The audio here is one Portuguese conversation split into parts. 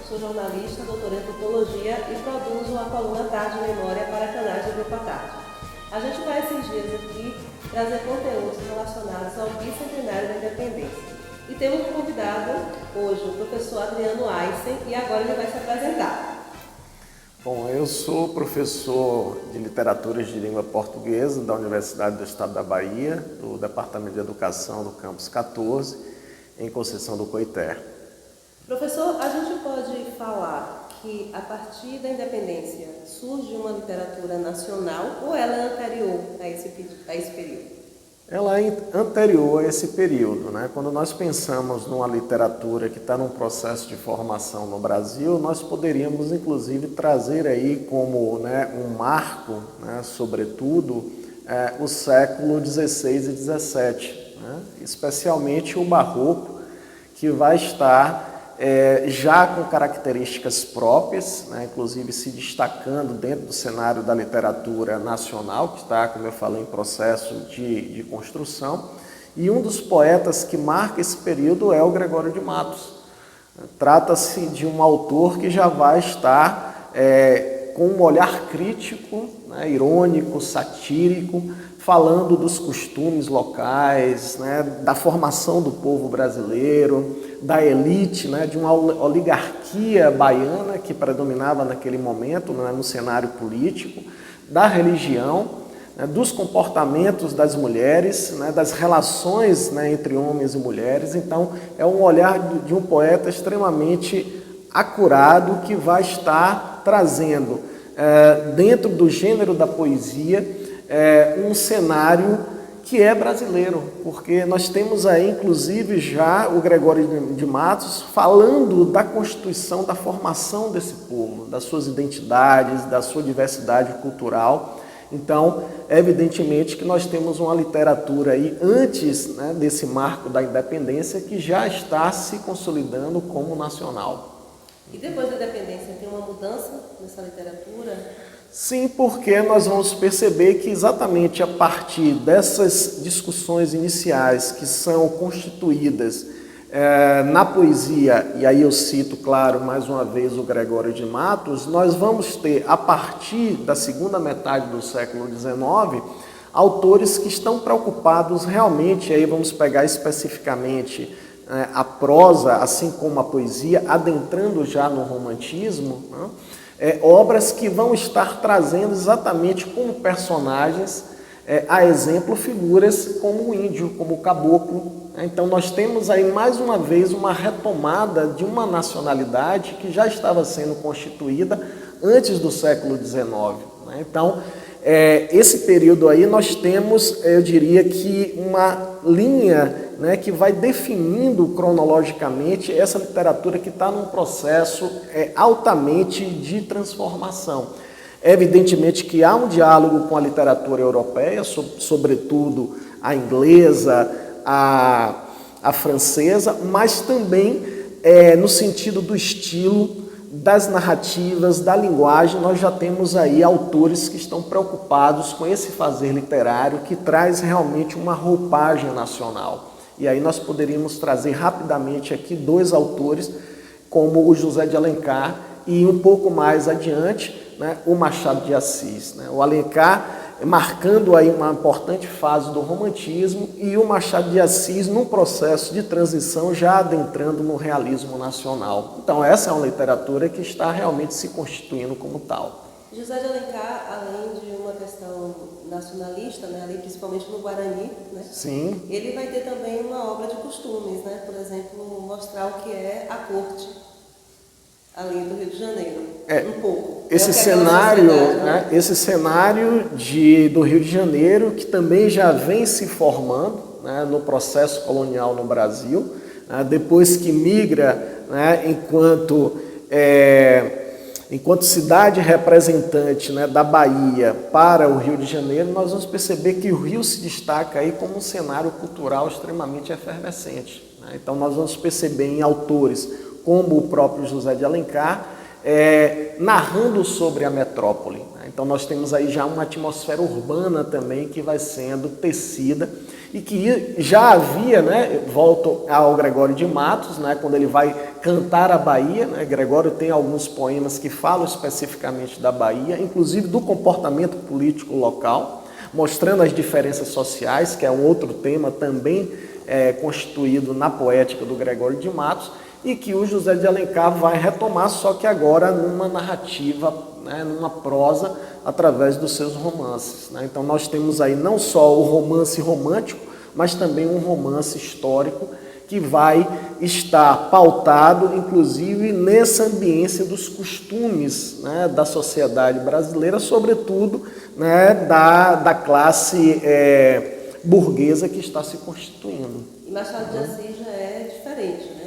sou jornalista, doutora em antropologia e produzo a coluna Tarde Memória para canais de Grupo à Tarde. A gente vai esses dias aqui trazer conteúdos relacionados ao bicentenário da independência. E temos um convidado hoje, o professor Adriano Aysen, e agora ele vai se apresentar. Bom, eu sou professor de literatura de língua portuguesa da Universidade do Estado da Bahia, do Departamento de Educação do Campus 14, em Conceição do Coité. Professor, a gente pode falar que a partir da independência surge uma literatura nacional ou ela é anterior a esse período? Ela é anterior a esse período, né? Quando nós pensamos numa literatura que está num processo de formação no Brasil, nós poderíamos inclusive trazer aí como, né, um marco, né, sobretudo, o século XVI e XVII, né? Especialmente o Barroco, que vai estar já com características próprias, né, inclusive se destacando dentro do cenário da literatura nacional, que está, como eu falei, em processo de construção. E um dos poetas que marca esse período é o Gregório de Matos. Trata-se de um autor que já vai estar com um olhar crítico, né, irônico, satírico, falando dos costumes locais, né, da formação do povo brasileiro, da elite, né, de uma oligarquia baiana que predominava naquele momento, né, no cenário político, da religião, né, dos comportamentos das mulheres, né, das relações, né, entre homens e mulheres. Então, é um olhar de um poeta extremamente acurado que vai estar trazendo, dentro do gênero da poesia, um cenário que é brasileiro, porque nós temos aí, inclusive, já o Gregório de Matos falando da constituição, da formação desse povo, das suas identidades, da sua diversidade cultural. Então, evidentemente que nós temos uma literatura aí, antes, né, desse marco da independência, que já está se consolidando como nacional. E depois da independência, tem uma mudança nessa literatura? Sim, porque nós vamos perceber que exatamente a partir dessas discussões iniciais que são constituídas na poesia, e aí eu cito, claro, mais uma vez o Gregório de Matos, nós vamos ter, a partir da segunda metade do século XIX, autores que estão preocupados realmente, aí vamos pegar especificamente a prosa, assim como a poesia, adentrando já no romantismo, né? Obras que vão estar trazendo exatamente como personagens, a exemplo, figuras como o índio, como o caboclo. Então nós temos aí mais uma vez uma retomada de uma nacionalidade que já estava sendo constituída antes do século XIX. Então, esse período aí nós temos, eu diria que uma linha, né, que vai definindo cronologicamente essa literatura que está num processo altamente de transformação. Evidentemente que há um diálogo com a literatura europeia, sobretudo a inglesa, a francesa, mas também no sentido do estilo, das narrativas, da linguagem. Nós já temos aí autores que estão preocupados com esse fazer literário que traz realmente uma roupagem nacional. E aí nós poderíamos trazer rapidamente aqui dois autores, como o José de Alencar e um pouco mais adiante, né, o Machado de Assis. Né? O Alencar marcando aí uma importante fase do romantismo e o Machado de Assis num processo de transição já adentrando no realismo nacional. Então essa é uma literatura que está realmente se constituindo como tal. José de Alencar, além de uma questão nacionalista, né, ali principalmente no Guarani, né, sim, ele vai ter também uma obra de costumes, né, por exemplo, mostrar o que é a corte ali do Rio de Janeiro, um pouco. Esse cenário, né, esse cenário do Rio de Janeiro, que também já vem se formando, né, no processo colonial no Brasil, né, depois que migra, né, enquanto cidade representante, né, da Bahia para o Rio de Janeiro, nós vamos perceber que o Rio se destaca aí como um cenário cultural extremamente efervescente. Né? Então nós vamos perceber em autores como o próprio José de Alencar, narrando sobre a metrópole. Né? Então nós temos aí já uma atmosfera urbana também que vai sendo tecida e que já havia, né, volto ao Gregório de Matos, né, quando ele vai cantar a Bahia, né, Gregório tem alguns poemas que falam especificamente da Bahia, inclusive do comportamento político local, mostrando as diferenças sociais, que é um outro tema também constituído na poética do Gregório de Matos, e que o José de Alencar vai retomar, só que agora numa narrativa, né, numa prosa, através dos seus romances, né? Então nós temos aí não só o romance romântico, mas também um romance histórico que vai estar pautado, inclusive, nessa ambiência dos costumes, né, da sociedade brasileira, sobretudo, né, da classe burguesa que está se constituindo. E Machado de Assis já é diferente, né?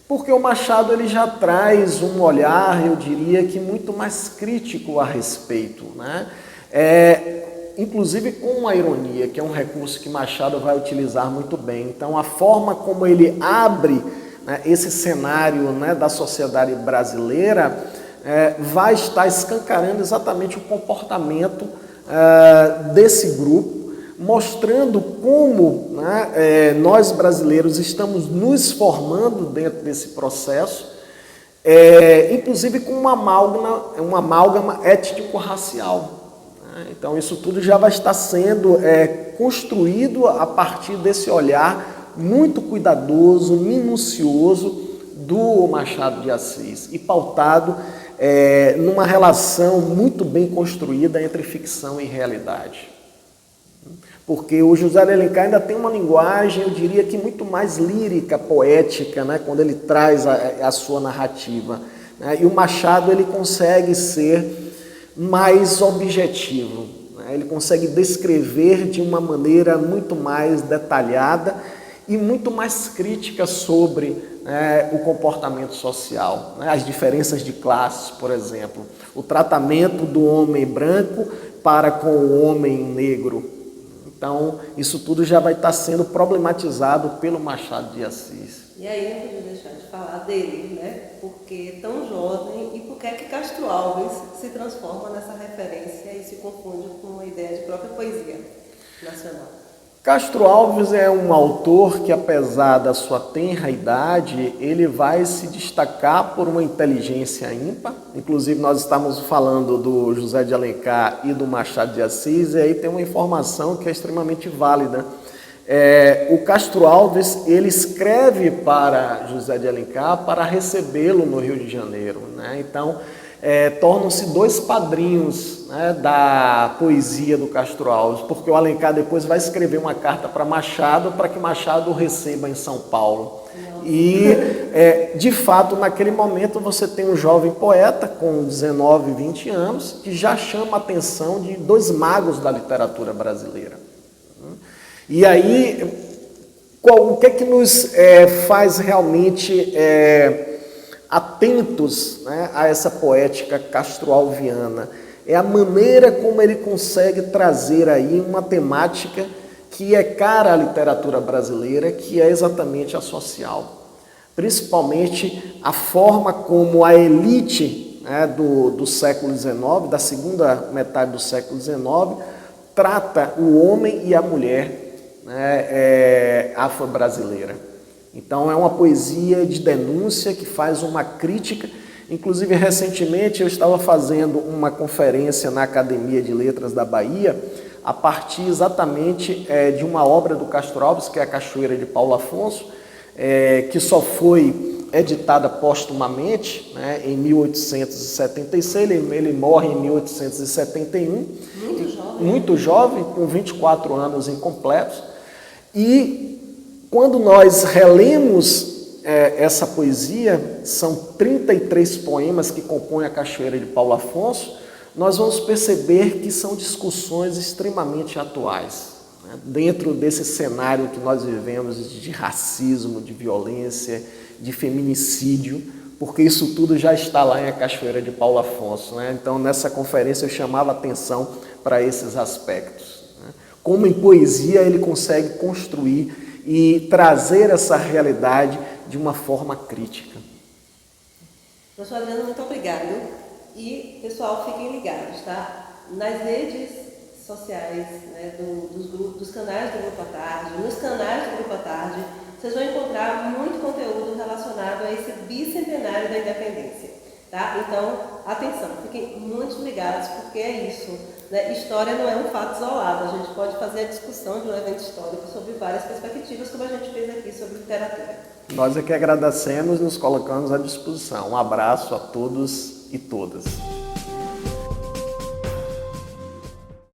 Porque o Machado ele já traz um olhar, eu diria que muito mais crítico a respeito, né? Inclusive com uma ironia, que é um recurso que Machado vai utilizar muito bem. Então, a forma como ele abre, né, esse cenário, né, da sociedade brasileira vai estar escancarando exatamente o comportamento desse grupo, mostrando como, né, nós brasileiros estamos nos formando dentro desse processo, inclusive com uma amálgama étnico-racial. Então, isso tudo já vai estar sendo construído a partir desse olhar muito cuidadoso, minucioso do Machado de Assis e pautado numa relação muito bem construída entre ficção e realidade. Porque o José de Alencar ainda tem uma linguagem, eu diria que muito mais lírica, poética, né, quando ele traz a sua narrativa. Né, e o Machado ele consegue ser mais objetivo, né, ele consegue descrever de uma maneira muito mais detalhada e muito mais crítica sobre o comportamento social, né, as diferenças de classes, por exemplo, o tratamento do homem branco para com o homem negro. Então, isso tudo já vai estar sendo problematizado pelo Machado de Assis. E aí não podia deixar de falar dele, né? Porque tão jovem e por que é que Castro Alves se transforma nessa referência e se confunde com uma ideia de própria poesia nacional? Castro Alves é um autor que, apesar da sua tenra idade, ele vai se destacar por uma inteligência ímpar. Inclusive, nós estamos falando do José de Alencar e do Machado de Assis, e aí tem uma informação que é extremamente válida. O Castro Alves, ele escreve para José de Alencar para recebê-lo no Rio de Janeiro, né? Então, tornam-se dois padrinhos, né, da poesia do Castro Alves, porque o Alencar depois vai escrever uma carta para Machado, para que Machado o receba em São Paulo. E, de fato, naquele momento você tem um jovem poeta com 19, 20 anos, que já chama a atenção de dois magos da literatura brasileira. E aí, o que é que nos faz realmente atentos, né, a essa poética castroalviana? É a maneira como ele consegue trazer aí uma temática que é cara à literatura brasileira, que é exatamente a social. Principalmente a forma como a elite, né, do século XIX, da segunda metade do século XIX, trata o homem e a mulher, né, afro-brasileira. Então é uma poesia de denúncia que faz uma crítica. Inclusive, recentemente eu estava fazendo uma conferência na Academia de Letras da Bahia, a partir exatamente de uma obra do Castro Alves, que é a Cachoeira de Paulo Afonso, que só foi editada póstumamente, né, em 1876, ele morre em 1871, muito jovem, com 24 anos incompletos, e quando nós relemos essa poesia, são 33 poemas que compõem a Cachoeira de Paulo Afonso, nós vamos perceber que são discussões extremamente atuais, né? Dentro desse cenário que nós vivemos de racismo, de violência, de feminicídio, porque isso tudo já está lá em A Cachoeira de Paulo Afonso, né? Então, nessa conferência eu chamava atenção para esses aspectos, né? Como em poesia ele consegue construir e trazer essa realidade de uma forma crítica. Professor Adriano, muito obrigado. E, pessoal, fiquem ligados, tá? Nas redes sociais, né, dos canais do Grupo à Tarde, nos canais do Grupo à Tarde, vocês vão encontrar muito conteúdo relacionado a esse bicentenário da independência. Tá? Então, atenção, fiquem muito ligados, porque é isso. Né? História não é um fato isolado, a gente pode fazer a discussão de um evento histórico sobre várias perspectivas, como a gente fez aqui sobre literatura. Nós é que agradecemos e nos colocamos à disposição. Um abraço a todos e todas.